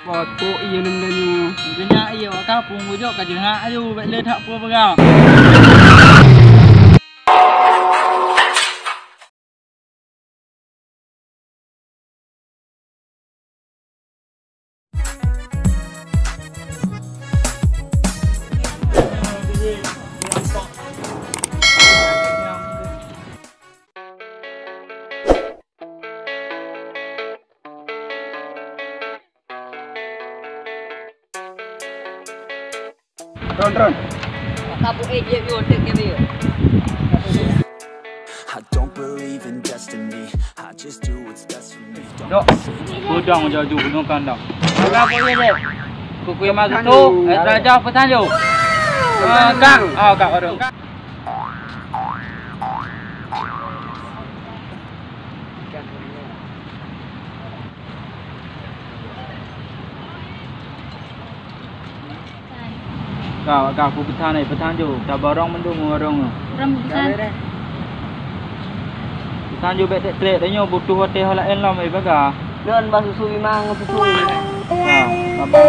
Bos po iya namanya. Kenya iyo ka pung bujuk ka jeung ayu bae leut hak pu bagao. Ron. Kapu dia view take view. I don't believe in destiny. I just do what's best for me. Dok. Budang jaju gunung kandang. Ka pu ye dek. Ku kuy ma tu, raja petanju. Kak, kak orang. Kau aku petan ni petan jo. Tak barang mendung orang. Ram pesan. Petan jo bet trek tanya butuh hotel lain lah mai baga. Don bang susu memang susu. Apa?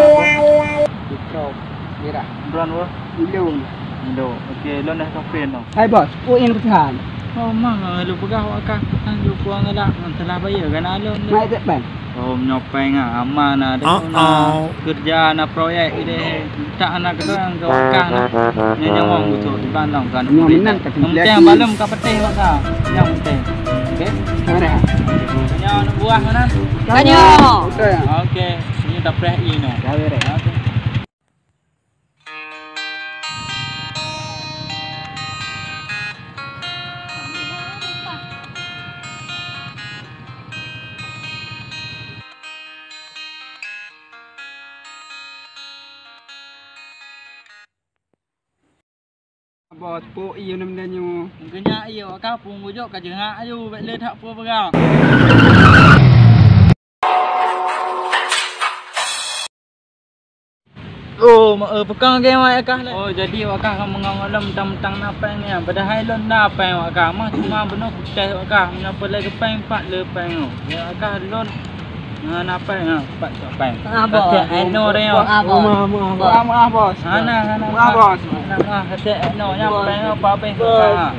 Putrok. Mira. Brand wa? Ilung. Indo. Okey, lon dah kafe no. Hai bos, po yang pesan. Oh mang lu pegah akak petan jo puang lah. Telah bayar kan alon. Mai tak ban. Oh nyopeng aman ada kerja na proyek ide tak anak kedang ke wakang nya wong butuh di Bandung kan Menang kat penting balem ka petih waka yang penting okey Mana? nya buah mana Kanyo. Betul ya? okey ini dah preh ini Gawe re. okey Bos po iya namanya. Kenya iyo ka pung bujuk ka jeung ayu bae leut hak pu bagao. Oh, pegang ke mai akah le. Oh, jadi wakah mengangalam tentang napang ni. Padahal lon napang wakah mah cuma benar putih wakah. Menapa lagi pang 4 le pang. Ya akah lon napang 4 pang. Apa? Eno re. Maaf bos. Ana. Maaf bos. Nah, hati eno nya pang apa pang wakah.